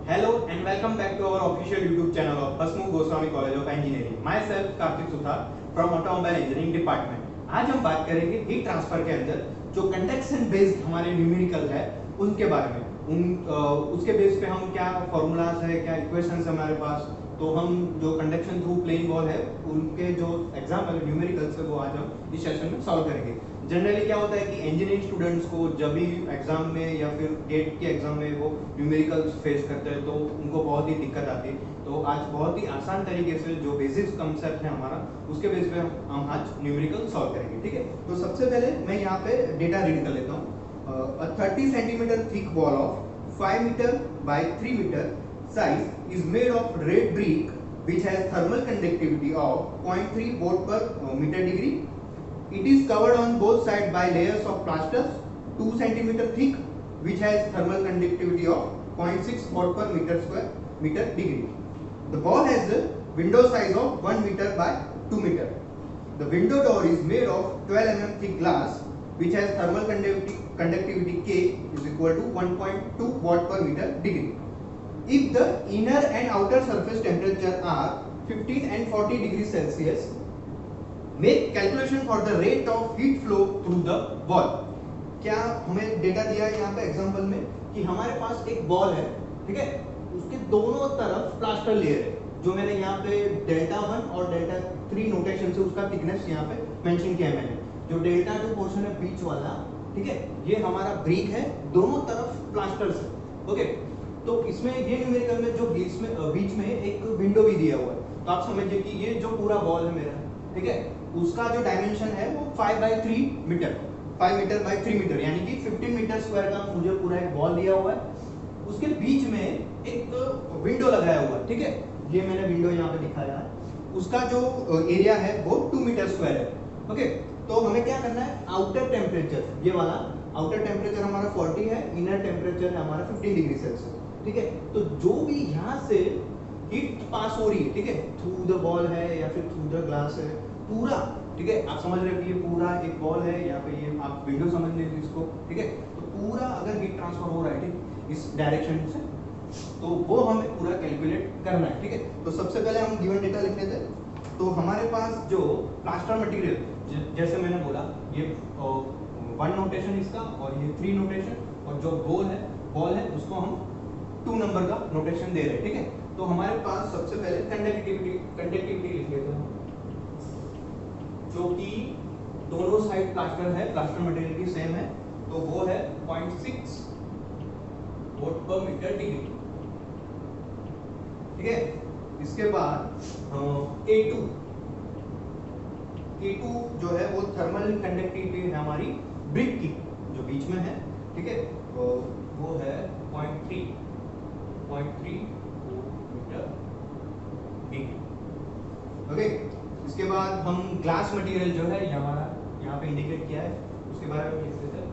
Hello and welcome back to our official YouTube channel of Hasmukh Goswami College of Engineering. Myself Karthik Suthar from Automobile Engineering Department. आज हम बात करेंगे heat transfer के अंदर जो conduction based हमारे numerical है उनके बारे में। उसके बेस पे हम क्या फॉर्मूलाज है, क्या इक्वेशंस है हमारे पास, तो हम जो कंडक्शन थ्रू प्लेन बॉल है उनके जो एग्जाम्पल न्यूमेरिकल्स है वो आज हम इस सेशन में सॉल्व करेंगे। जनरली क्या होता है कि इंजीनियरिंग स्टूडेंट्स को जब भी एग्जाम में या फिर गेट के एग्जाम में वो न्यूमेरिकल्स फेस करते हैं तो उनको बहुत ही दिक्कत आती है। तो आज बहुत ही आसान तरीके से जो बेसिक कंसेप्ट है हमारा उसके बेस पे हम आज न्यूमेरिकल सॉल्व करेंगे। ठीक है, तो सबसे पहले मैं यहाँ पे डेटा रीड कर लेता हूँ। 30 centimetre thick ball of 5 metre by 3 metre size is made of red brick which has thermal conductivity of 0.3 volt per meter degree. It is covered on both sides by layers of plasters 2 centimeter thick which has thermal conductivity of 0.6 volt per meter degree. The ball has a window size of 1 meter by 2 meter. The window door is made of 12 mm thick glass which has thermal conductivity K is equal to 1.2 watt per meter degree. If the inner and outer surface temperature are 15 and 40 degrees Celsius, make calculation for the rate of heat flow through the ball. क्या हमें data दिया है यहाँ पे example में कि हमारे पास एक बॉल है, ठीक है, उसके दोनों तरफ प्लास्टर लेयर है जो मैंने यहाँ पे डेल्टा 1 और डेल्टा 3 नोटेशन से उसका थिकनेस यहाँ पे मेंशन किया है मैंने। जो डेल्टा 2 पोर्शन है बीच वाला, ठीक है, ये हमारा ब्रिक है, दोनों तरफ प्लास्टर्स है। ओके, तो इसमें ये न्यूमेरिकल में जो बीच में एक विंडो भी दिया हुआ है, तो आप समझिए कि ये जो पूरा बॉल है मेरा, ठीक है, उसका जो डायमेंशन है वो 5 by 3 metre, 5 metre by 3 metre यानी कि 15 मीटर स्क्वायर का मुझे पूरा एक बॉल दिया हुआ है। उसके बीच में एक विंडो लगाया हुआ है, ठीक है, ये मैंने विंडो यहाँ पे दिखाया है। उसका जो एरिया है वो 2 मीटर स्क्वायर है। ओके, तो हमें क्या करना है, आउटर टेम्परेचर, ये वाला आउटर टेम्परेचर हमारा 40 है, इनर टेम्परेचर है हमारा 15 डिग्री सेल्सियस, ठीक है। तो जो भी यहाँ से हीट पास हो रही है, ठीक है, थ्रू द बॉल है या फिर थ्रू द ग्लास है, पूरा, ठीक है, आप समझ रहे हो कि ये पूरा एक बॉल है, यहाँ पे ये आप विंडो समझ लीजिए इसको, ठीक है, तो पूरा अगर हीट ट्रांसफर हो रहा है, ठीक, इस डायरेक्शन से, तो वो हमें पूरा कैलकुलेट करना है। ठीक है, तो सबसे पहले हम गिवन डेटा लिख लेते हैं। तो हमारे पास जो प्लास्टर मटेरियल, जैसे मैंने बोला, ये 1 नोटेशन इसका और ये 3 नोटेशन, और जो बॉल है उसको हम 2 नंबर का नोटेशन दे रहे हैं। ठीक है, तो हमारे पास सबसे पहले कंडक्टिविटी लिख लेते हैं, जो कि दोनों साइड प्लास्टर है, प्लास्टर मटेरियल की सेम है, तो वो है 0.6 वोल्ट पर मीटर डिग्री। ठीक है, इसके बाद K2 जो है वो थर्मल कंडक्टिविटी है हमारी ब्रिक की, जो बीच में है, ठीक है, वो है 0.3 मीटर डिग्री। ओके, इसके बाद हम ग्लास मटेरियल जो है हमारा यहाँ पे इंडिकेट किया है, उसके बारे में लिख देते हैं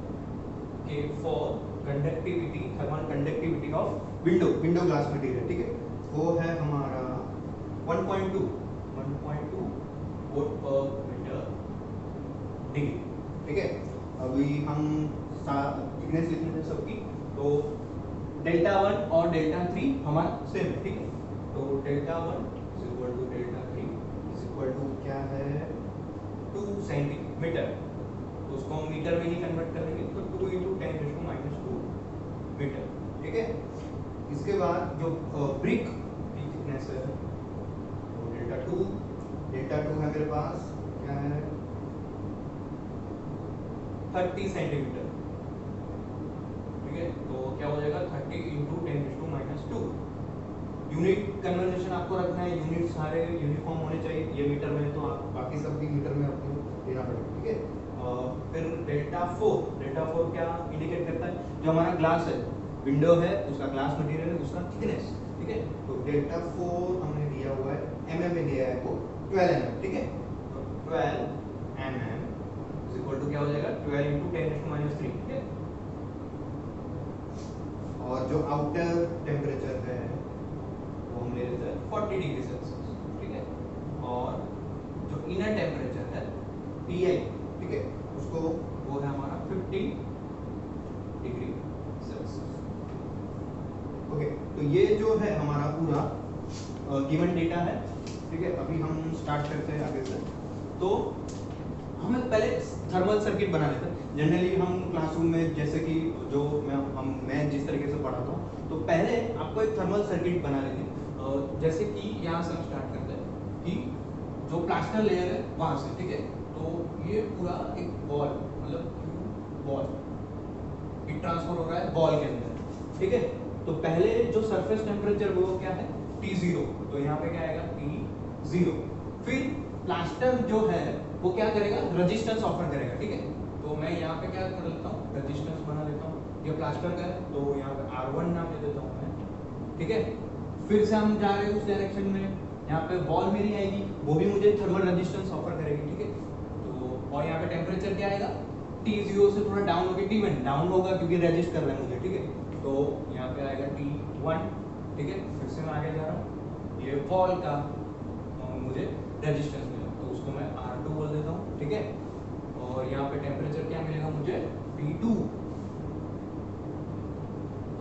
कि for conductivity, thermal conductivity of window glass material, ठीक है, वो है हमारा 1.2 वोल्ट पर मीटर डिग्री। ठीक है, अभी हम थिकनेस लिख लेते हैं सबकी, तो डेल्टा 1 और डेल्टा 3 हमारा सेम है। ठीक है, तो delta 1 is equal to delta 3 is equal to क्या है, 2 सेंटीमीटर, तो उसको हम मीटर में ही कन्वर्ट करेंगे, तो 2 × 10⁻²मीटर। ठीक है, इसके बाद जो ब्रिक की थिकनेस है वो डेल्टा 2 है मेरे पास, क्या है, 30 सेंटीमीटर। ठीक है, तो क्या हो जाएगा, 30 × 10⁻²। यूनिट कन्वर्जेशन आपको रखना है, यूनिट सारे यूनिफॉर्म होने चाहिए, ये मीटर में है तो आप बाकी सब भी मीटर में आपको देना पड़ेगा। ठीक है, फिर डेल्टा 4 क्या इंडिकेट करता है, जो हमारा ग्लास है, विंडो है, उसका ग्लास मटेरियल है, उसका थिकनेस। ठीक है, तो डेल्टा 4 हमने दिया हुआ है, mm में दिया है वो 12 mm। ठीक है, तो 12 mm इज इक्वल टू क्या हो जाएगा, 12 × 10⁻³ ठीक है, और जो आउटर टेम्परेचर है वो हम ले लेते हैं 40 डिग्री सेल्सियस। ठीक है, और जो इनर टेम्परेचर है Ti, ठीक है, उसको वो है हमारा 50 डिग्री सेल्सियस। ओके, तो ये जो है हमारा पूरा गिवन डेटा है, ठीक है। अभी हम स्टार्ट करते हैं आगे से। तो हमें पहले थर्मल सर्किट बना लेते हैं। जनरली हम क्लासरूम में जैसे कि जो मैं जिस तरीके से पढ़ाता हूँ, तो पहले आपको एक थर्मल सर्किट बना लेते हैं। जैसे कि यहाँ से हम स्टार्ट करते हैं कि जो प्लास्टर लेयर है वहाँ से, ठीक है। तो ये पूरा एक बॉल, मतलब बॉल हीट ट्रांसफर हो रहा है बॉल के अंदर, ठीक है। तो पहले जो सरफेस टेम्परेचर वो क्या है, T0, तो यहाँ पे क्या आएगा T0। फिर प्लास्टर जो है वो क्या करेगा, रेजिस्टेंस ऑफर करेगा, ठीक है। तो मैं यहाँ पे क्या कर लेता हूँ, रेजिस्टेंस बना लेता हूँ। ये प्लास्टर का है तो यहाँ पे R1 नाम दे देता हूँ मैं, ठीक है। फिर से हम जा रहे हैं उस डायरेक्शन में, यहाँ पे बॉल मेरी आएगी, वो भी मुझे थर्मल रेजिस्टेंस ऑफर करेगी, ठीक है। तो और यहाँ पे टेम्परेचर क्या आएगा, T0 से थोड़ा डाउन होकर T1 डाउन होगा क्योंकि रेजिस्ट कर रहा है मुझे, ठीक है। तो यहाँ पे आएगा T1, ठीक है। फिर से मैं आगे जा रहा हूँ, ये बॉल का मुझे रेजिस्टेंस मिला तो उसको मैं R2 बोल देता हूँ, ठीक है। और यहाँ पे टेम्परेचर क्या मिलेगा मुझे, T2,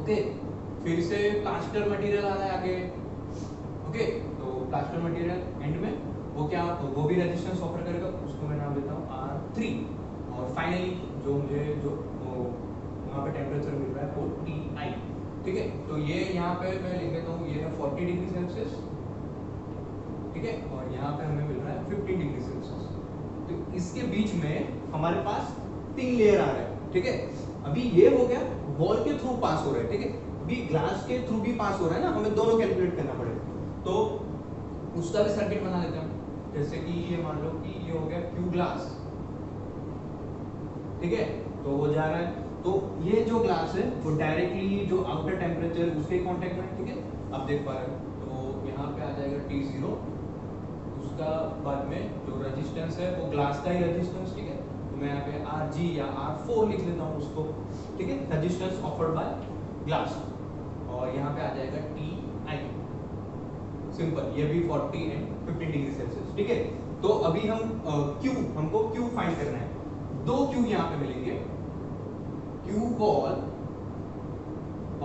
ओके। फिर से प्लास्टर मटेरियल आ रहा है आगे, ओके। तो प्लास्टर मटेरियल एंड में वो क्या, वो भी रेजिस्टेंस ऑफर करेगा, उसको मैं नाम देता हूँ R3। और फाइनली जो मुझे जो वहाँ पे टेम्परेचर मिल रहा है वो Ti, ठीक है। तो ये यहाँ पे मैं लिख देता हूँ, ये है 40 डिग्री सेल्सियस, ठीक है। और यहाँ पे हमें मिल रहा है 15 डिग्री सेल्सियस। तो इसके बीच में हमारे पास 3 लेयर आ रहा है, ठीक है। अभी ये हो गया वॉल के थ्रू पास हो रहा है, ठीक है। अभी ग्लास के थ्रू भी पास हो रहा है ना, हमें दोनों कैलकुलेट करना पड़ेगा। तो उसका भी सर्किट बना लेते हैं। जैसे कि ये मान लो कि ये हो गया Q ग्लास, ठीक है। तो वो जा रहा है, तो ये जो ग्लास है वो डायरेक्टली जो आउटर टेम्परेचर उसके कांटेक्ट में, ठीक है। आप देख पा रहे हो, तो यहाँ पे आ जाएगा T0, उसका बाद में जो रेजिस्टेंस है वो ग्लास का ही रेजिस्टेंस, ठीक है। तो मैं यहाँ पे Rg या R4 लिख लेता हूँ उसको, ठीक है, रेजिस्टेंस ऑफर्ड बाय ग्लास। और यहाँ पे आ जाएगा Ti, सिंपल, ये भी 40 एंड 15 डिग्री सेल्सियस, ठीक है। तो अभी हम हमको Q फाइंड करना है। 2 Q यहाँ पे मिलेंगे, Q बॉल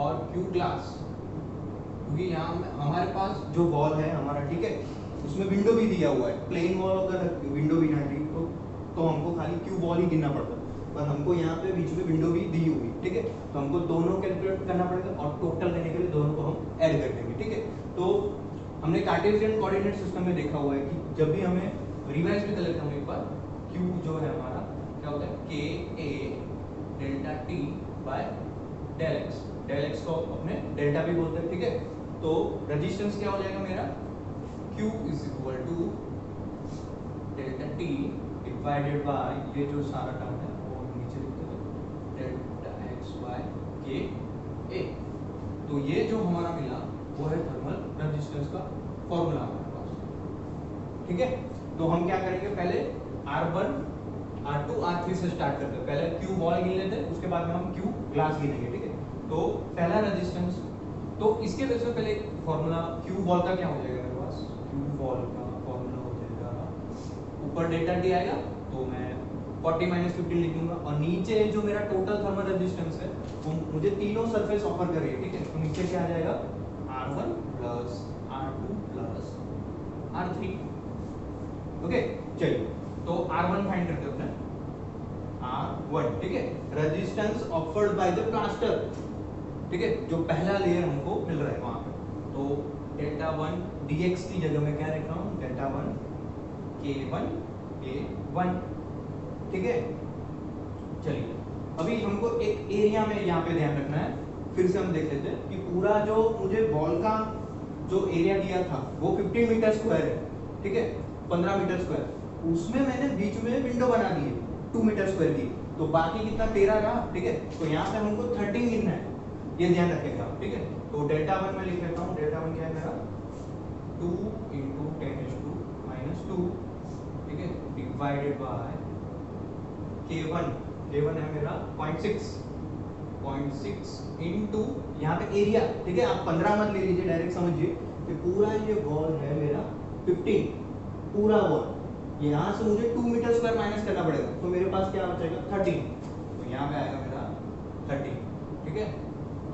और Q ग्लास, क्योंकि यहाँ हमारे पास जो बॉल है हमारा, ठीक है, उसमें विंडो भी दिया हुआ है। प्लेन वॉल अगर विंडो भी ना दी तो हमको खाली Q बॉल ही गिनना पड़ता, पर हमको यहाँ पे बीच में विंडो भी दी हुई, ठीक है। तो हमको दोनों कैलकुलेट करना पड़ेगा और टोटल करने के लिए दोनों को हम ऐड कर देंगे, ठीक है। तो हमने कार्टेशियन कोऑर्डिनेट सिस्टम में देखा हुआ है कि जब भी हमें रिवाइज भी कर लेते हैं एक बार, Q जो है हमारा क्या होता है, KA delta T by del X। Del X को अपने डेल्टा भी बोलते हैं, ठीक है। तो रेजिस्टेंस क्या हो जाएगा मेरा, Q is equal to delta T divided by ये जो सारा टर्म है वो नीचे लिखते हैं डेल्टा X बाय KA। तो ये जो हमारा मिला वो है थर्मल रेजिस्टेंस का फॉर्मूला हमारे पास, ठीक है। तो हम क्या करेंगे, पहले R1 R2 R3 से स्टार्ट करते हैं। पहले Q बॉल गिन लेते हैं, उसके बाद में हम Q ग्लास गिनेंगे, ठीक है। तो पहला रेजिस्टेंस, तो इसके वजह से पहले एक फॉर्मूला Q बॉल का क्या हो जाएगा मेरे पास, Q बॉल का फॉर्मूला हो जाएगा, ऊपर डेल्टा T आएगा तो मैं 40 माइनस 15 लिख दूंगा, और नीचे जो मेरा टोटल थर्मल रेजिस्टेंस है वो मुझे तीनों सरफेस ऑफर कर रही है, ठीक है। तो नीचे क्या आ जाएगा, R1 plus R2 plus R3, okay. चलिए तो R1 फाइंड करते हैं, R1, ठीक है, resistance offered by the plaster, ठीक है, जो पहला लेयर हमको मिल रहा है वहां पे। तो डेल्टा 1 dx की जगह में क्या रख रहा हूं, डेल्टा 1 K1, ठीक है। चलिए अभी हमको एक एरिया में यहाँ पे ध्यान रखना है। फिर से हम देख लेते हैं कि पूरा जो मुझे बॉल का जो एरिया दिया था वो 15 मीटर स्क्वायर है, ठीक है, 15 मीटर स्क्वायर। उसमें मैंने बीच में विंडो बना दी है 2 मीटर स्क्वायर की, तो बाकी कितना 13 रहा, ठीक है। तो यहाँ पे हमको 13 गिनना है, ये ध्यान रखेगा, ठीक है। तो डेल्टा 1 में लिख लेता हूँ, डेल्टा 1 क्या है मेरा 2 × 10⁻², ठीक है, डिवाइडेड बाय K1 है मेरा 0.6 इनटू यहाँ पे एरिया, ठीक है। आप 15 मत ले लीजिए, डायरेक्ट समझिए कि पूरा ये बॉल है मेरा 15, पूरा बॉल, यहाँ से मुझे 2 मीटर स्क्वायर माइनस करना पड़ेगा, तो मेरे पास क्या बचेगा 13, तो यहाँ पे आएगा मेरा 13, ठीक है।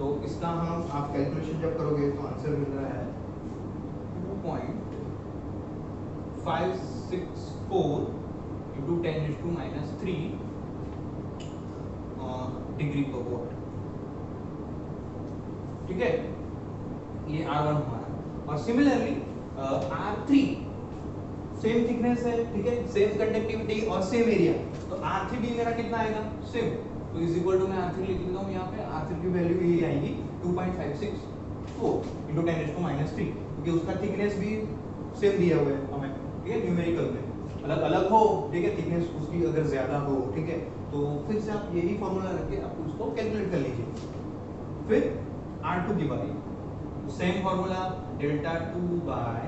तो इसका हम आप कैलकुलेशन जब करोगे तो आंसर मिल रहा है 2.564 into 10⁻³ डिग्री पर वॉट। ठीक है, ये R1 हमारा। और सिमिलरली R3 सेम थिकनेस है, ठीक है, सेम कंडक्टिविटी और सेम एरिया, तो R3 भी मेरा कितना आएगा, सेम। तो इज इक्वल टू मैं R3 लिख देता हूँ यहाँ पे, R3 की वैल्यू ये आएगी 2.564 into 10⁻³ क्योंकि उसका थिकनेस भी सेम दिया हुआ है हमें, ठीक है, न्यूमेरिकल में अलग अलग हो, ठीक है, थिकनेस उसकी अगर ज्यादा हो, ठीक है, तो फिर से आप यही फॉर्मूला रख के आप उसको कैलकुलेट कर लीजिए। फिर R2 की बारी, same formula delta 2 bye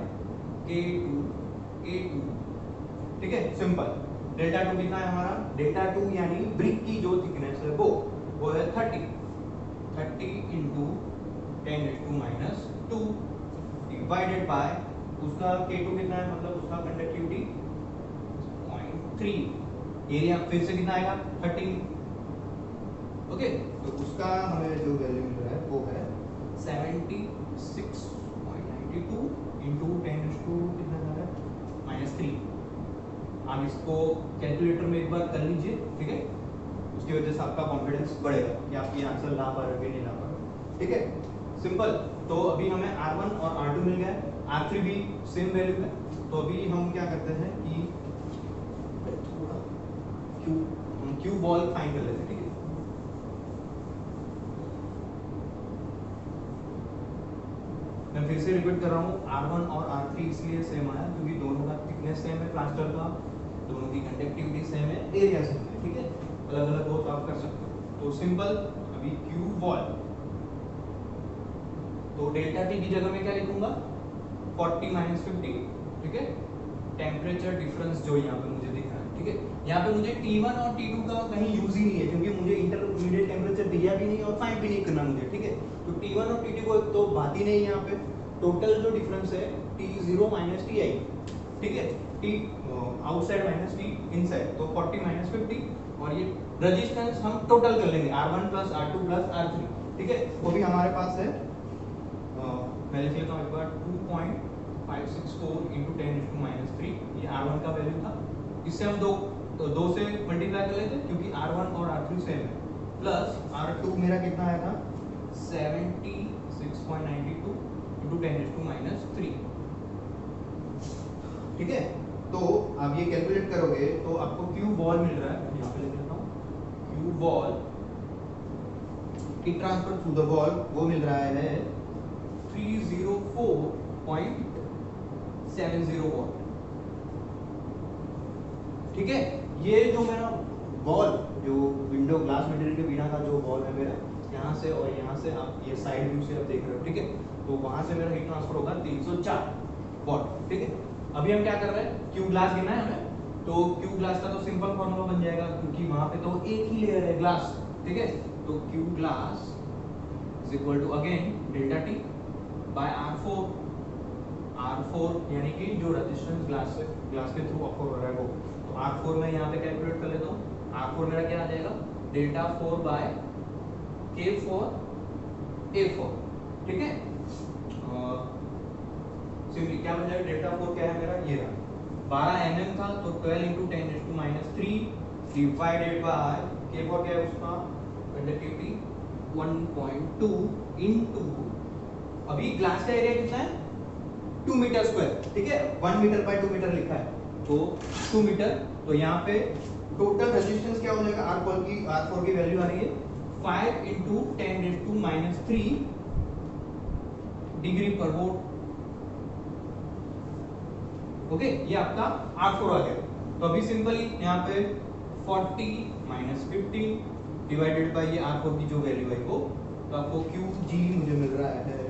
K2 A2, ठीक है, सिंपल। डेल्टा 2 कितना है हमारा, डेल्टा 2 यानी ब्रिक की जो थिकनेस है वो है 30 into 10⁻² डिवाइडेड बाय उसका K2 कितना है, मतलब उसका कंडक्टिविटी 0.3, एरिया फिर से कितना आएगा 13। ओके, तो उसका हमें जो वैल्यू मिल रहा है वो है 76.92 into 10⁻³ कितना आ रहा है -3। आप इसको कैलकुलेटर में एक बार कर लीजिए, ठीक है, उसकी वजह से आपका कॉन्फिडेंस बढ़ेगा कि आप ये आंसर ला पा रहे हो कि नहीं ला पा रहे, ठीक है, सिंपल। तो अभी हमें R1 और R2 मिल गया, R3 भी सेम वैल्यू है। तो अभी हम क्या करते हैं कि क्यू बॉल फाइंड कर लेते हैं, ठीक है। मैं फिर से रिपीट कर रहा हूँ, R1 और R3 इसलिए सेम आया क्योंकि दोनों का थिकनेस सेम है प्लास्टर का, दोनों की कंडक्टिविटी सेम है, एरिया सेम है, ठीक है, अलग अलग हो तो आप कर सकते हो। तो सिंपल, अभी क्यू बॉल, तो डेल्टा टी की जगह में क्या लिखूंगा 40 - 50, ठीक है, टेम्परेचर डिफरेंस जो यहाँ पे मुझे दिख रहा है, ठीक है, यहाँ पे मुझे T1 और T2 का कहीं यूज ही नहीं है क्योंकि मुझे इंटरमीडिएट टेम्परेचर दिया भी नहीं और फाइंड भी नहीं करना मुझे, ठीक है। तो T1 और T2 को तो बात ही नहीं है यहाँ पे। टोटल जो डिफरेंस है T0 - Ti, ठीक है, T outside minus T inside, तो 40 - 50, और ये रेजिस्टेंस हम टोटल कर लेंगे R1 + R2 + R3, ठीक है, वो भी हमारे पास है। मैं लिख लेता हूँ एक बार 2.564 into 10⁻³ ये R1 का वैल्यू था। इससे हम दो से मल्टीप्लाई कर लेते हैं क्योंकि R1 और R3 सेम है, प्लस R2 मेरा कितना आएगा 76.92 into 10⁻³, ठीक है। तो आप ये कैलकुलेट करोगे तो आपको क्यू बॉल मिल रहा है, यहाँ पे लिख लेता हूँ, Q ball heat transfer through the ball वो मिल रहा है 304.70 वॉट, ठीक है। ये जो मेरा बॉल, जो विंडो ग्लास मटेरियल के बिना का जो बॉल है मेरा, यहाँ से और यहाँ से आप ये साइड व्यू से आप देख रहे हो, ठीक है, तो वहां से मेरा हीट ट्रांसफर होगा 304 वॉट, ठीक है। अभी हम क्या कर रहे हैं, क्यू ग्लास गिना है हमें, तो क्यू ग्लास का तो सिंपल फॉर्मूला बन जाएगा क्योंकि वहां पे तो एक ही लेयर है ग्लास, ठीक है, तो Q glass is equal to again delta T by R4 यानी कि जो रेजिस्टेंस ग्लास के थ्रू ऑफर हो रहा है वो, तो R4 में यहाँ पे कैलकुलेट कर लेता हूँ। R4 मेरा क्या आ जाएगा डेल्टा 4 बाय K4 A4, ठीक है, सिंपली क्या बन जाएगा, डेल्टा 4 क्या है मेरा, ये रहा 12 mm था, तो 12 into 10⁻³ डिवाइडेड बाय K4 क्या है उसका कंडक्टिविटी 1.2 into, अभी ग्लास का एरिया कितना है 2 मीटर स्क्वायर, ठीक है, 1 मीटर बाय 2 मीटर लिखा है, तो 2 मीटर। तो यहाँ पे टोटल रेजिस्टेंस क्या हो जाएगा, R4 की वैल्यू आ रही है 5 into 10⁻³ डिग्री पर वोल्ट, ओके, ये आपका R4 आ गया। तो अभी सिंपली यहाँ पे 40 - 50 डिवाइडेड बाय ये R4 की जो वैल्यू है वो, तो आपको QG मुझे मिल रहा है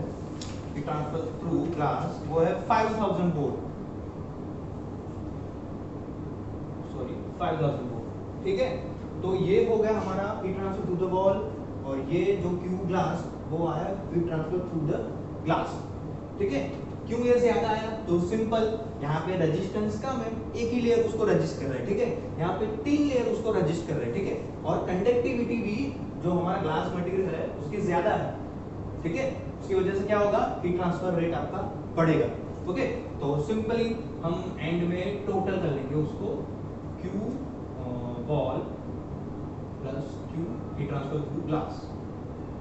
हीट ट्रांसफर थ्रू ग्लास, वो है 5000 वोल्ट, सॉरी 5000 वोल्ट, ठीक है। तो ये हो गया हमारा heat transfer through the ball, और ये जो क्यू ग्लास वो आया heat transfer through the glass, ठीक है। क्यों ये ज्यादा आया, तो सिंपल, यहाँ पे रेजिस्टेंस कम है, एक ही लेयर उसको रजिस्ट कर रहा है, ठीक है, यहाँ पे 3 लेयर उसको रजिस्ट कर रहे हैं, ठीक है, और कंडक्टिविटी भी जो हमारा ग्लास मटेरियल है उसकी ज्यादा है, ठीक है, उसकी वजह से क्या होगा, हीट ट्रांसफर रेट आपका बढ़ेगा। ओके, तो सिंपली हम एंड में टोटल कर लेंगे उसको, Q wall plus Q heat transfer through glass,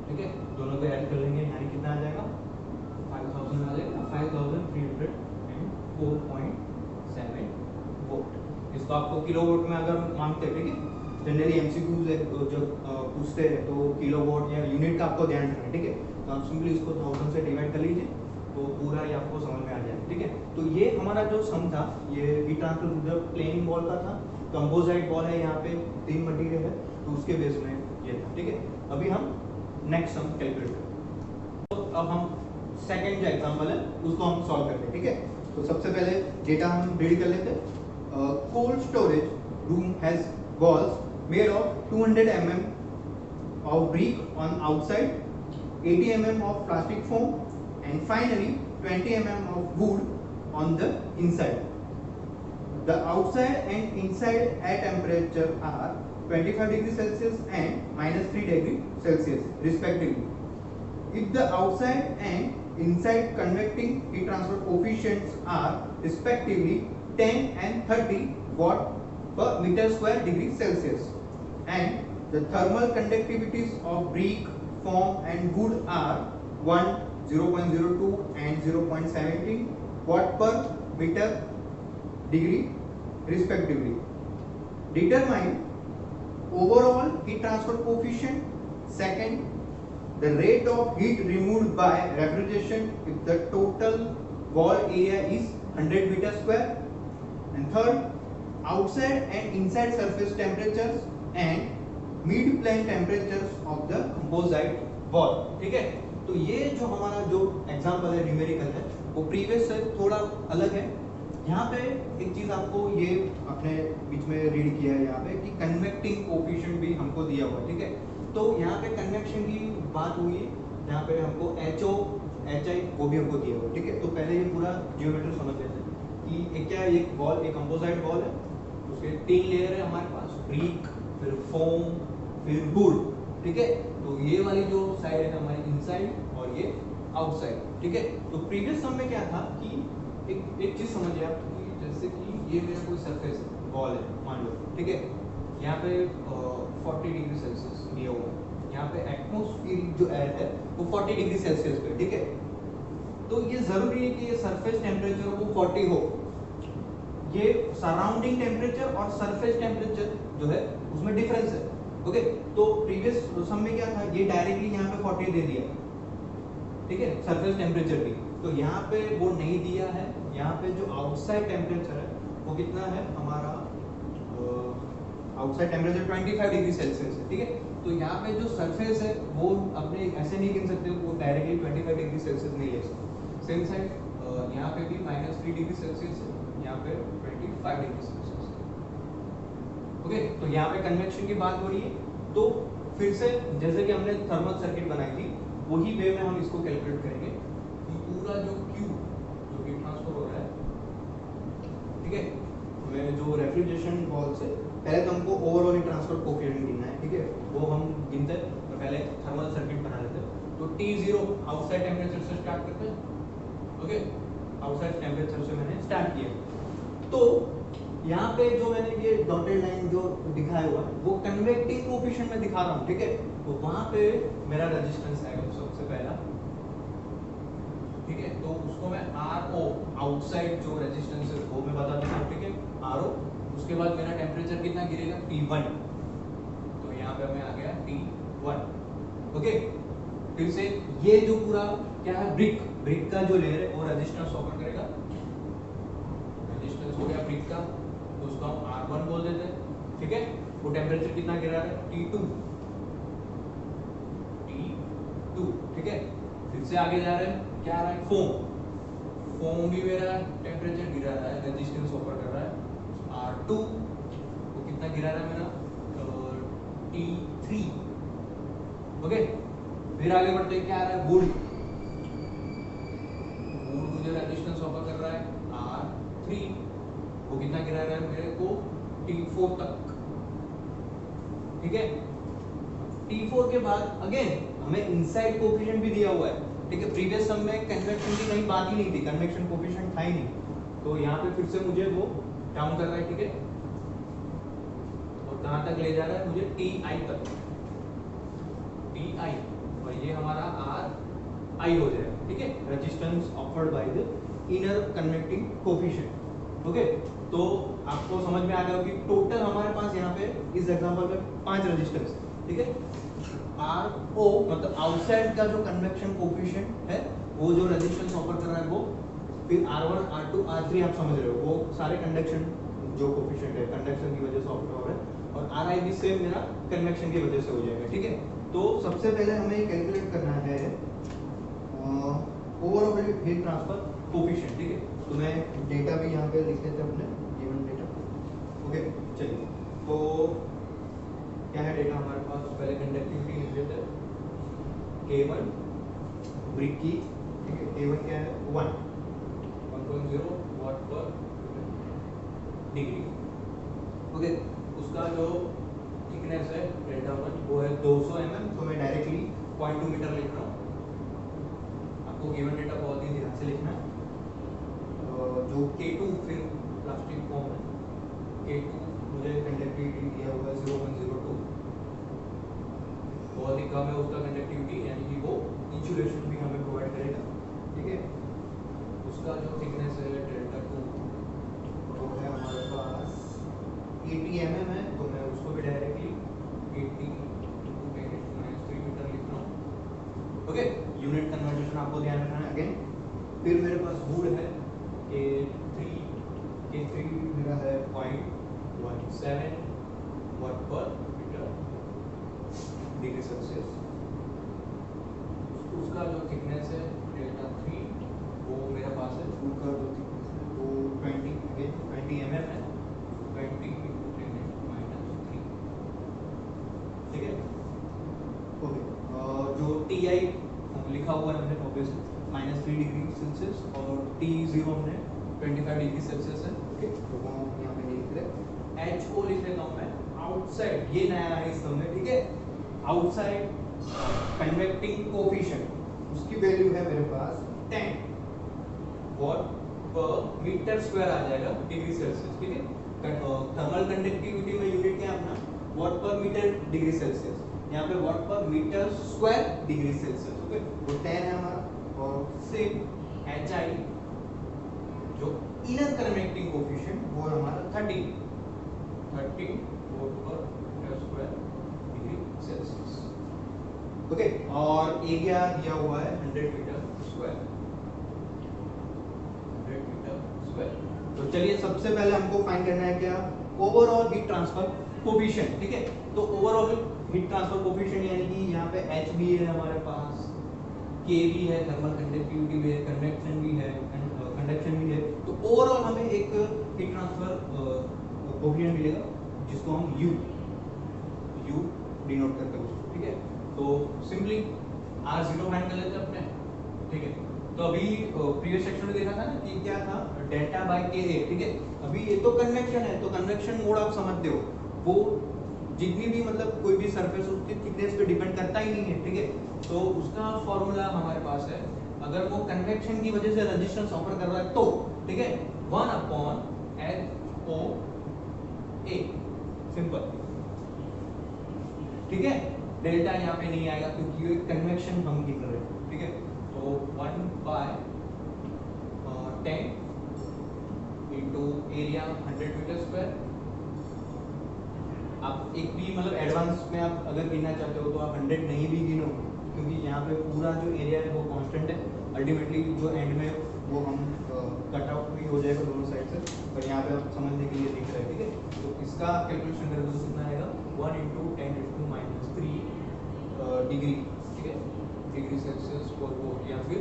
ठीक है, दोनों को ऐड कर लेंगे, यानी कितना आ जाएगा, 5000 आ जाएगा, 5304.7 वोल्ट। इसको आपको किलोवाट में अगर मांगते हैं, ठीक है, जनरली एमसीक्यूज जब पूछते हैं तो किलोवाट या यूनिट का आपको ध्यान रखना है, ठीक है, तो आप सिंपली इसको 1000 से डिवाइड कर लीजिए तो पूरा ये आपको समझ में आ जाएगा, ठीक है। तो ये हमारा जो सम था, ये हीट ट्रांसफर जब प्लेन बॉल का था, कंपोजिट बॉल है, यहाँ पे 3 मटेरियल है, तो उसके बेस में ये था, ठीक है। अभी हम नेक्स्ट सम कैलकुलेट करें, तो अब हम सेकंड जो एग्जांपल है उसको हम सॉल्व करते हैं, ठीक है। तो सबसे पहले डेटा हम रीड कर लेते हैं। Cold storage room has walls made of 200 mm of brick on outside, 80 mm of plastic foam, and finally 20 mm of wood on the inside. The outside and inside air temperature are 25 degrees Celsius and -3 degrees Celsius respectively. If the outside and inside convecting heat transfer coefficients are respectively 10 and 30 watt per meter square degree Celsius, and the thermal conductivities of brick, foam and wood are 1, 0.02 and 0.17 watt per meter degree respectively. Determine overall heat transfer coefficient. Second, the rate of heat removed by refrigeration if the total wall area is 100 meter square. And third, outside and inside surface temperatures and mid plane temperatures of the composite wall, ठीक है। तो ये जो हमारा जो example है numerical है, वो प्रीवियस से थोड़ा अलग है। यहाँ पे एक चीज आपको ये अपने बीच में रीड किया है यहाँ पे कि कन्वेक्टिंग कोफिशिएंट भी हमको दिया हुआ है, ठीक है। तो यहाँ पे कन्वेक्शन की बात हुई है, यहाँ पे हमको HO HI वो भी हमको दिया हुआ है, ठीक है। तो पहले ये पूरा जियोमेट्री समझ लेते हैं कि एक क्या है, एक वॉल, एक कंपोजिट वॉल है, उसके 3 लेयर है हमारे पास, ब्रिक, फिर फोम, फिर वुड, ठीक है। तो ये वाली जो साइड है हमारी इनसाइड और ये आउटसाइड, ठीक है। तो प्रीवियस सम में क्या था कि एक चीज समझिए आप कि जैसे कि ये मेरा कोई सरफेस वॉल है मान लो, ठीक है, यहाँ पे 40 डिग्री सेल्सियस दिया हुआ है, यहाँ पे एटमॉस्फेरिक जो एयर है वो 40 डिग्री सेल्सियस पे, ठीक है। तो ये जरूरी है कि ये सरफेस टेम्परेचर वो 40 हो, ये सराउंडिंग टेम्परेचर और सरफेस टेम्परेचर जो है उसमें डिफरेंस है, ओके। तो प्रीवियस सम में क्या था, ये डायरेक्टली यहाँ पे 40 दे दिया, ठीक है, सरफेस टेम्परेचर भी, तो यहाँ पे वो नहीं दिया है। यहाँ पे जो आउटसाइड टेम्परेचर है वो कितना है हमारा, आउटसाइड टेम्परेचर 25 डिग्री सेल्सियस है, ठीक है। तो यहाँ पे जो सरफेस है वो अपने ऐसे नहीं गिन सकते, वो डायरेक्टली 25 डिग्री सेल्सियस नहीं ले सकते। सेम साइड यहाँ पे भी -3 डिग्री सेल्सियस है, यहाँ पे 25 डिग्री सेल्सियस, ओके। तो यहाँ पे कन्वेक्शन की बात हो रही है, तो फिर से जैसे कि हमने थर्मल सर्किट बनाई थी वही वे में हम इसको कैलकुलेट करेंगे कि पूरा जो Q जो हीट ट्रांसफर हो रहा है, ठीक है, हमें जो रेफ्रिजरेशन वॉल से पहले तो हमको ओवरऑल हीट ट्रांसफर कोएफिशिएंट गिनना है, ठीक है, वो हम गिनते हैं। तो पहले थर्मल सर्किट बना लेते हैं, तो T0 आउटसाइड टेम्परेचर से स्टार्ट करते हैं, ओके, आउटसाइड टेम्परेचर से मैंने स्टार्ट किया। तो यहाँ पे जो मैंने ये डॉटेड लाइन जो दिखाया हुआ है वो कन्वेक्टिंग कोएफिशिएंट में दिखा रहा हूँ, ठीक है। तो वहां पे मेरा रेजिस्टेंस आएगा सबसे पहला, ठीक है, तो उसको मैं RO आउटसाइड जो रेजिस्टेंस है वो मैं बता देता हूँ, ठीक है, RO। उसके बाद मेरा टेम्परेचर कितना गिरेगा, T1, तो यहाँ पे मैं आ गया T1, ओके। फिर से ये जो पूरा क्या है, ब्रिक का जो लेयर है वो रेजिस्टेंस ऑफर करेगा, रेजिस्टेंस हो गया ब्रिक का, तो उसको हम R1 बोल देते हैं, ठीक है। वो टेम्परेचर कितना गिरा रहा है, T2, ठीक है। फिर से आगे जा रहे हैं, क्या आ रहा है, फोम भी मेरा टेम्परेचर गिरा रहा है, रेजिस्टेंस ऑफर कर रहा है R2, वो कितना गिरा रहा है मेरा, T3, ओके। फिर आगे बढ़ते हैं, क्या आ रहा है, वुड मुझे रेजिस्टेंस ऑफर कर रहा है R3, वो कितना गिरा रहा है मेरे को, T4 तक, ठीक है। T4 के बाद अगेन हमें इनसाइड कोफिशिएंट भी दिया हुआ है, ठीक है। प्रीवियस सम में कन्वेक्शन की कहीं बात ही नहीं थी, कन्वेक्शन कोफिशिएंट था ही नहीं, तो यहाँ पे फिर से मुझे वो डाउन कर रहा है, ठीक है। और कहाँ तक ले जा रहा है मुझे, टी आई तक, टी आई, और ये हमारा आर आई हो जाएगा, ठीक है। Resistance offered by the inner convecting coefficient, okay. तो आपको समझ में आ गया कि टोटल हमारे पास यहाँ पे इस एग्जांपल में 5 रेजिस्टेंस, ठीक है। आर ओ मतलब आउटसाइड का जो कन्वेक्शन कोफिशिएंट है, वो जो रेजिस्टेंस ऑफर कर रहा है वो, फिर R1 R2 R3 आप समझ रहे हो, वो सारे कंडक्शन जो कोफिशिएंट है कंडक्शन की वजह से ऑफर हो रहा है, और आर आई भी सेम मेरा कन्वेक्शन की वजह से हो जाएगा, ठीक है। तो सबसे पहले हमें कैलकुलेट करना है ओवरऑल हीट ट्रांसफर कोफिशिएंट, ठीक है। तो मैं डेटा भी यहाँ पे लिख देते हैं अपने गिवन डेटा, ओके। चलिए, तो क्या है डेटा हमारे पास, पहले कंडक्टिविटी लिख देते हैं, K1 ब्रिक की, ठीक है। K1 क्या है 1.0 वाट पर डिग्री, ओके। उसका जो थिकनेस है डेल्टा 1 वो है 200 mm, तो मैं डायरेक्टली 0.2 मीटर लिख रहा हूँ। आपको गिवन डेटा बहुत ही ध्यान से लिखना है। जो K2 फिर प्लास्टिक फॉर्म है, K2 मुझे कंडक्टिविटी दिया हुआ है 0.02, बहुत ही कम है उसका कंडक्टिविटी, यानी कि वो इंसुलेशन भी हमें प्रोवाइड करेगा, ठीक है। उसका जो थिकनेस है डेल्टा 2 वो है हमारे पास 80 mm है, तो मैं उसको भी डायरेक्टली 80 × 10⁻³ मीटर लिख रहा हूँ, ओके। यूनिट कन्वर्जन आपको ध्यान रखना है अगेन। फिर मेरे पास वुड है K3 मेरा है 0.17 वाट पर मीटर डिग्री सेल्सियस। उसका जो थिकनेस है डेल्टा 3 वो मेरे पास है, वुड का जो थिकनेस है वो 20 mm है, 20 × 10⁻³ ठीक है, ओके। जो TI लिखा हुआ है हमने ऑब्वियसली -3 डिग्री सेल्सियस, और T0 हमने 25 डिग्री सेल्सियस है, ओके। तो वो यहाँ पे लिख रहे हैं। HO लिख लेता हूँ मैं, आउटसाइड, ये नया है इस समय, ठीक है। आउटसाइड कन्वेक्टिंग कोफिशिएंट, उसकी वैल्यू है मेरे पास 10 वाट पर मीटर स्क्वायर आ जाएगा डिग्री सेल्सियस, ठीक है। थर्मल कंडक्टिविटी में यूनिट क्या है अपना, वाट पर मीटर डिग्री सेल्सियस, यहाँ पे watt per metre square degree Celsius, okay. वो 10 है हमारा, और सेम HI जो इनर कन्वेक्टिंग कोफिशिएंट वो हमारा 30 watt per metre square degree Celsius, okay. और एरिया दिया हुआ है 100 मीटर स्क्वायर, 100 मीटर स्क्वायर। तो चलिए सबसे पहले हमको फाइंड करना है क्या, ओवरऑल हीट ट्रांसफर कोफिशिएंट, ठीक है। तो ओवरऑल हीट ट्रांसफर कोफिशिएंट यानी कि यहाँ पे H भी है हमारे पास, K भी है, थर्मल कंडक्टिविटी भी है, कन्वेक्शन भी है, कंडक्शन भी है। तो ओवरऑल हमें एक हीट ट्रांसफर कोफिशिएंट मिलेगा जिसको हम U डिनोट करते हैं उसको, ठीक है। तो सिंपली R0 फाइंड कर लेते हैं अपने, ठीक है। तो अभी प्रीवियस सेक्शन में देखा था ना कि क्या था, डेल्टा बाय KA, ठीक है। अभी ये तो कन्वेक्शन है, तो कन्वेक्शन मोड आप समझते हो, वो जितनी भी मतलब कोई भी सरफेस उसकी थिकनेस पे डिपेंड करता ही नहीं है, ठीक है। तो उसका फॉर्मूला हमारे पास है, अगर वो कन्वेक्शन की वजह से रेजिस्टेंस ऑफर कर रहा है तो, ठीक है, 1/HOA, सिंपल, ठीक है। डेल्टा यहाँ पे नहीं आएगा क्योंकि ये कन्वेक्शन हम गिन रहे हैं, ठीक है। तो 1/10 इंटू एरिया 100 मीटर स्क्वायर। आप एक भी मतलब एडवांस में आप अगर गिनना चाहते हो तो आप 100 नहीं भी गिनो, क्योंकि यहाँ पे पूरा जो एरिया है वो कांस्टेंट है, अल्टीमेटली जो एंड में वो हम कट आउट भी हो जाएगा दोनों साइड से, पर यहाँ पे आप समझने के लिए दिख रहा है, ठीक है। तो इसका कैलकुलेशन करें तो कितना आएगा, 1 × 10⁻³ डिग्री, ठीक है, डिग्री सेल्सियस पर वोट, या फिर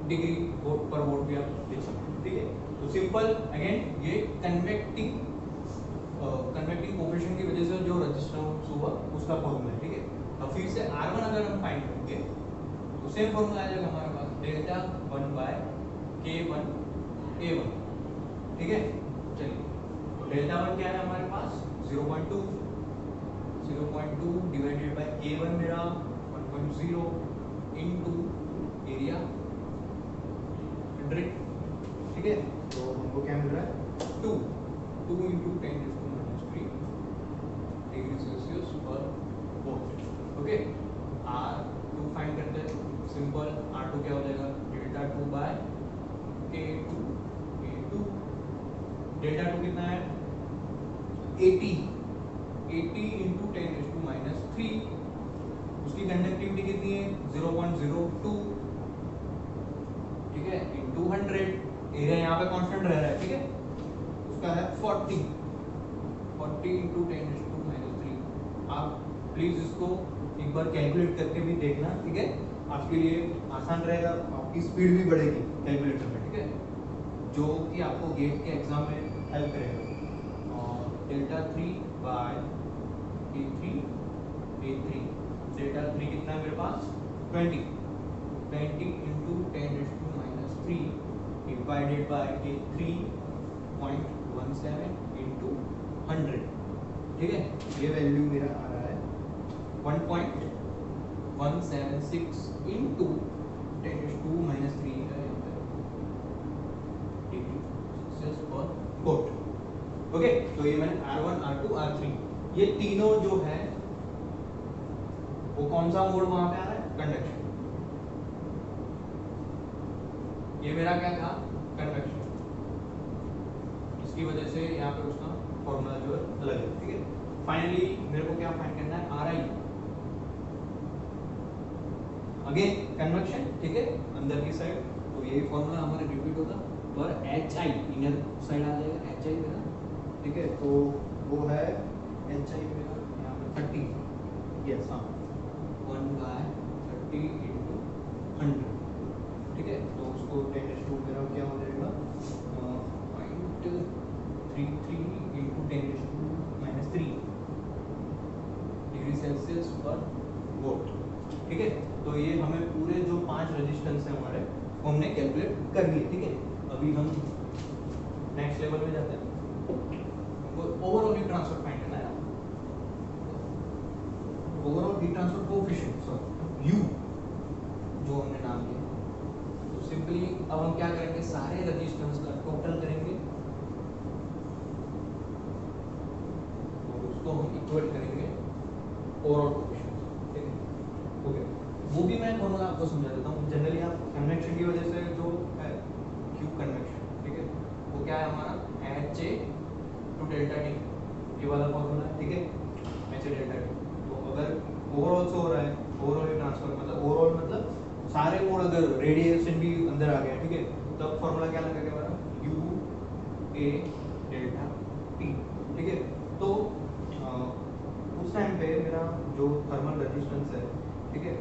डिग्री वोट पर वोट भी आप देख सकते हैं, ठीक है। तो सिंपल अगेन ये कन्वेक्टिंग कोफिशिएंट की वजह से जो रेजिस्टेंस हुआ उसका फॉर्मूला है, ठीक है। अब फिर से R1 अगर हम फाइंड करेंगे तो सेम फॉर्मूला आ जाएगा हमारे पास, डेल्टा 1/K1A1, ठीक है। चलिए, तो डेल्टा 1 क्या है हमारे पास 0.2 डिवाइडेड बाय K1 मेरा 0.0 इनटू एरिया 100, ठीक है। तो हमको क्या मिल रहा है 2 into 10⁻³ डिग्री सेल्सियस पर वोल्ट। ओके, R2 फाइंड करते हैं, सिंपल। R2 क्या हो जाएगा डेल्टा 2 बाय A2 डेल्टा 2 कितना है 80 into 10⁻³ उसकी कंडक्टिविटी कितनी है 0.02, ठीक है, इंटू 100। एरिया यहाँ पे कांस्टेंट रह रहा है, ठीक है, उसका है 40 into 10⁻³ आप प्लीज इसको एक बार कैलकुलेट करके भी देखना, ठीक है, आपके लिए आसान रहेगा, आपकी स्पीड भी बढ़ेगी कैलकुलेटर में, ठीक है, जो कि आपको गेट के एग्जाम में हेल्प करेगा। और डेल्टा 3 बाय A3 डेल्टा 3 कितना है मेरे पास 20 into 10⁻³ divided by A3.17 into 100, ठीक है, ये वैल्यू मेरा आ रहा है 1.176 into 10⁻³ है यहाँ पे डिग्री सेल्सियस पर वोल्ट। ओके, तो ये मैंने R1 R2 R3 ये तीनों जो है वो कौन सा मोड वहां पे आ रहा है कंडक्शन। ये मेरा क्या था कन्वेक्शन, इसकी वजह से यहाँ पे उसका फॉर्मूला जो है अलग है, ठीक है। फाइनली मेरे को क्या फाइंड करना है RI, अगेन कन्वेक्शन, ठीक है, अंदर की साइड, तो यही फॉर्मूला हमारा रिपीट होगा, पर HI इनर साइड आ जाएगा HI मेरा, ठीक है, तो वो है HI मेरा यहाँ पे 30, यस हाँ 1/30 into 100, ठीक है, तो उसको 10⁻² मेरा क्या हो जाएगा 0.33 into 10⁻³ डिग्री सेल्सियस पर वोल्ट, ठीक है। तो ये हमें पूरे जो 5 रेजिस्टेंस है हमारे वो हमने कैलकुलेट कर लिए, ठीक है। अभी हम नेक्स्ट लेवल में जाते हैं, हमको ओवरऑल हीट ट्रांसफर फाइंड करना है, overall heat transfer coefficient sorry U जो हमने नाम दिया। तो सिंपली अब हम क्या करेंगे सारे रेजिस्टेंस का टोटल करेंगे और उसको हम इक्वेट करेंगे ओवरऑल कोएफिशिएंट, ठीक है। ओके, वो भी मैं फॉर्मूला आपको समझा देता हूँ। जनरली आप कन्वेक्शन की वजह से जो है Q कन्वेक्शन, ठीक है, वो क्या है हमारा HA टू डेल्टा T, ये वाला फॉर्मूला है, ठीक है, HA डेल्टा T। तो अगर ओवरऑल से हो रहा है ओवरऑल ट्रांसफर मतलब ओवरऑल मतलब सारे मोड अगर रेडिएशन भी अंदर आ गया, ठीक है, तो अब फॉर्मूला क्या लगेगा हमारा UA डेल्टा T, ठीक है। तो उस टाइम पे मेरा जो थर्मल रेजिस्टेंस है, ठीक है,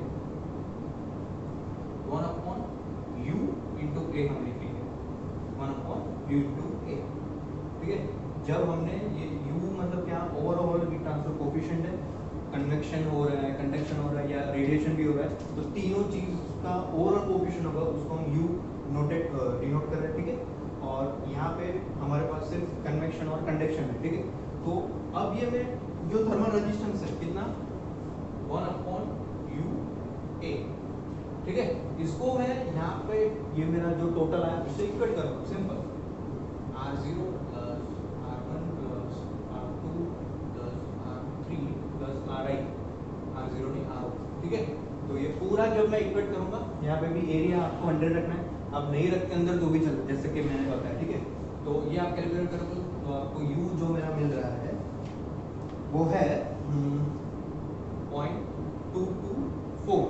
1/U into A हम लिखेंगे 1/U into A, ठीक है। जब हमने ये U मतलब क्या ओवरऑल हीट ट्रांसफर कोएफिशिएंट है, कन्वेक्शन हो रहा है, कंडक्शन हो रहा है या रेडिएशन भी हो रहा है, तो तीनों चीज का ओवरऑल कोएफिशिएंट होगा, उसको हम U डिनोट कर रहे हैं, ठीक है। और यहाँ पे हमारे पास सिर्फ कन्वेक्शन और कंडक्शन है, ठीक है। तो अब ये मैं जो थर्मल रेजिस्टेंस है कितना 1/UA, ठीक है, इसको मैं यहाँ पे ये मेरा जो टोटल आया उससे इक्वेट करूँगा, simple R0 plus R1 plus R2 plus R3 plus RI, R0 नहीं R, ठीक है। तो ये पूरा जब मैं इक्वेट करूँगा, यहाँ पे भी एरिया आपको 100 रखना है, आप नहीं रखते अंदर तो भी चलो, जैसे कि मैंने बताया, ठीक है। तो ये आप कैलकुलेट करोगे तो आपको U जो मेरा मिल रहा है वो है 0.224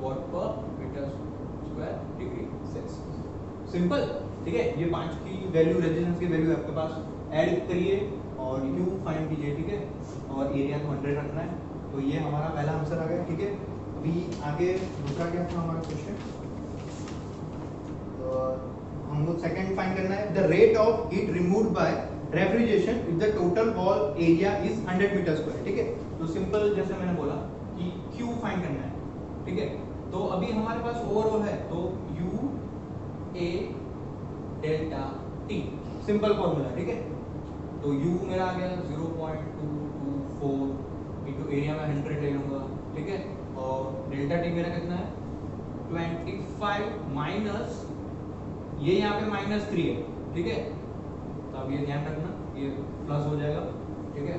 watt per metre square degree Celsius, simple, ठीक है। ये 5 की वैल्यू रेजिस्टेंस की वैल्यू आपके पास ऐड करिए और U फाइंड कीजिए, ठीक है, और एरिया को 100 रखना है। तो ये हमारा पहला आंसर आ गया, ठीक है। अभी आगे दूसरा क्या था हमारा क्वेश्चन, हमको सेकंड फाइंड करना है the rate of heat removed by refrigeration if the total wall area is 100 metre square, ठीक है। तो सिंपल जैसे मैंने बोला कि Q फाइंड करना है, ठीक है। तो अभी हमारे पास ओवरऑल है तो UA delta T, simple formula, ठीक है। तो U मेरा आ गया 0.224 इंटू एरिया में 100 ले लूँगा, ठीक है। और डेल्टा टी मेरा कितना है 25 माइनस ये यहाँ पे -3 है, ठीक है। तो अब ये ध्यान रखना, ये प्लस हो जाएगा, ठीक है।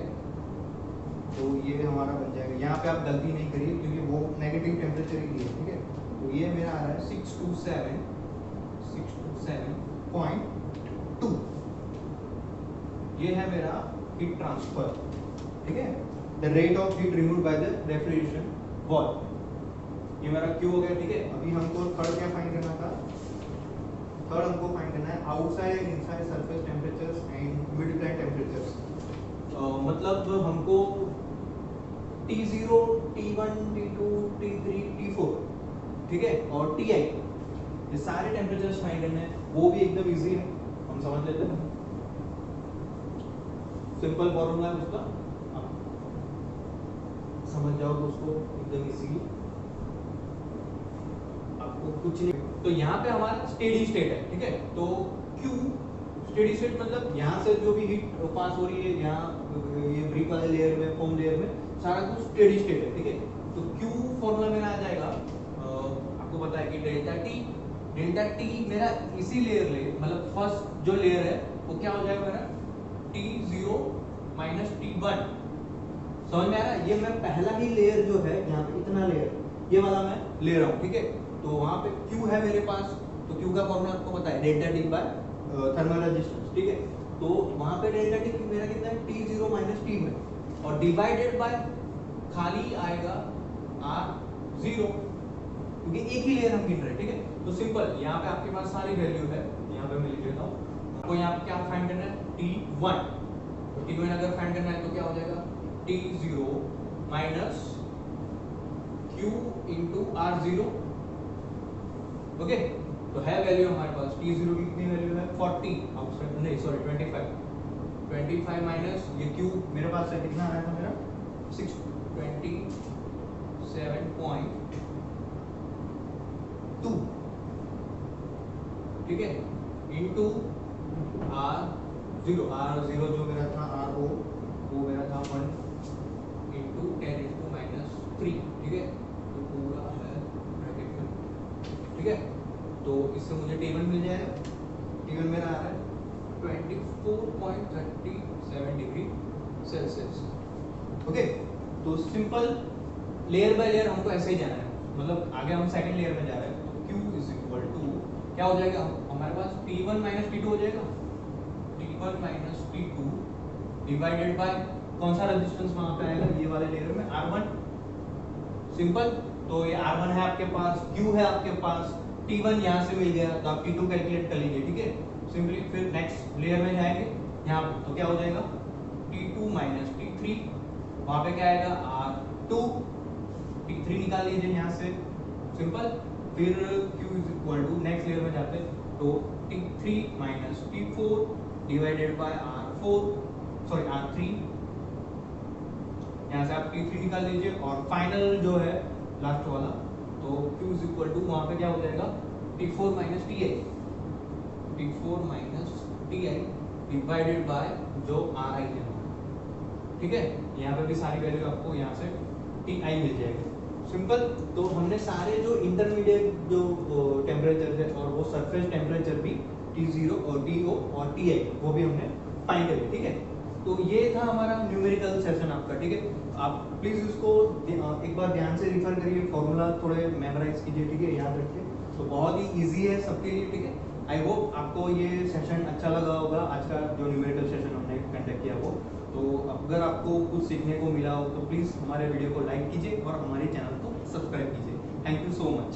तो ये हमारा बन जाएगा, यहाँ पे आप गलती नहीं करिए क्योंकि वो नेगेटिव टेम्परेचर ही दिए, ठीक है। तो ये मेरा आ रहा है 627.2, ये है मेरा हीट ट्रांसफर, ठीक है। The rate of heat remove by the refrigeration wall, ये मेरा क्यू हो गया, ठीक है। अभी हमको थर्ड क्या फाइंड करना था, थर्ड हमको फाइंड करना है outside and inside surface temperatures and mid plane temperatures. मतलब हमको T0, T1, T2, T3, T4, ठीक है, और Ti, ये सारे टेम्परेचर्स फाइंड करने हैं। वो भी एकदम इजी है, हम समझ लेते हैं। सिंपल फॉर्मूला है उसका, आप समझ जाओगे उसको एकदम इजीली, आपको कुछ नहीं। तो यहाँ पे हमारा स्टेडी स्टेट है, ठीक है। तो Q स्टेडी स्टेट मतलब यहाँ से जो भी हीट पास हो रही है यहाँ ये ब्रिक वाले लेयर में, फोम लेयर में, सारा कुछ स्टेडी स्टेट है, ठीक है। तो Q फॉर्मूला मेरा आ जाएगा, आपको पता है कि डेल्टा टी मेरा इसी लेयर ले, मतलब फर्स्ट जो लेयर है वो क्या हो जाएगा मेरा T0 माइनस T1। समझ में आ रहा है? ये मैं पहला ही लेयर जो है यहाँ पे इतना लेयर, ये वाला मैं ले रहा हूँ, ठीक है। तो वहाँ पे Q है मेरे पास, तो Q का फॉर्मूला आपको पता है delta T by thermal resistance, ठीक है। तो वहाँ पे डेल्टा टी मेरा कितना है T0 माइनस T1 और डिवाइडेड बाय खाली आएगा R0, क्योंकि एक ही लेयर हम गिन रहे हैं, ठीक है। तो सिंपल, यहाँ पे आपके पास सारी वैल्यू है, यहाँ पे मैं लिख लेता हूँ। आपको यहाँ पे क्या फाइंड करना है T1, तो T1 अगर फाइंड करना है तो क्या हो जाएगा T0 minus Q into R0, okay. तो है वैल्यू हमारे पास T0 की कितनी वैल्यू है 40 आउटसाइड, नहीं सॉरी 25 माइनस ये Q मेरे पास है कितना आया था मेरा 627.2, ठीक है, इंटू R0 जो मेरा था RO वो मेरा था 1 इंटू 10 इंटू -3, ठीक है। तो पूरा है ब्रैकेट में, ठीक है। तो इससे मुझे टेबल मिल जाएगा, टेबल मेरा आ रहा है 24.37 डिग्री सेल्सियस, ओके। तो सिंपल लेयर बाय लेयर हमको ऐसे ही जाना है, मतलब आगे हम सेकंड लेयर में जा रहे हैं। तो Q इज इक्वल टू क्या हो जाएगा हमारे पास T1 माइनस T2 हो जाएगा, T1 minus T2 divided by कौन सा रेजिस्टेंस वहां पे आएगा ये वाले लेयर में R1, सिंपल। तो ये R1 है आपके पास, Q है आपके पास, T1 यहाँ से मिल गया, तो आप T2 कैलकुलेट कर लीजिए, ठीक है। सिंपली फिर नेक्स्ट लेयर में जाएंगे यहाँ पे, तो क्या हो जाएगा T2 माइनस T3, वहाँ पे क्या आएगा R2, T3 निकाल लीजिए यहाँ से, सिंपल। फिर Q is equal to next layer में जाते हैं, तो T3 minus T4 divided by R3, यहाँ से आप T3 निकाल लीजिए और फाइनल जो है लास्ट वाला, तो Q इज इक्वल टू वहाँ पे क्या हो जाएगा T4 minus Ti divided by जो Ri है, ठीक है। यहाँ पे भी सारी वैल्यू आपको यहाँ से Ti मिल जाएगा, सिंपल। तो हमने सारे जो इंटरमीडिएट जो टेम्परेचर है और वो सरफेस टेम्परेचर भी T0 और TO और Ti वो भी हमने फाइंड करे, ठीक है। तो ये था हमारा न्यूमेरिकल सेशन आपका, ठीक है। आप प्लीज इसको एक बार ध्यान से रिफर करिए, फॉर्मूला थोड़े मेमोराइज कीजिए, ठीक है, याद रखिए। तो बहुत ही इजी है सबके लिए, ठीक है। आई होप आपको ये सेशन अच्छा लगा होगा, आज का जो न्यूमेरिकल सेशन हमने कंडक्ट किया वो। तो अगर आपको कुछ सीखने को मिला हो तो प्लीज़ हमारे वीडियो को लाइक कीजिए और हमारे चैनल को सब्सक्राइब कीजिए। Thank you so much.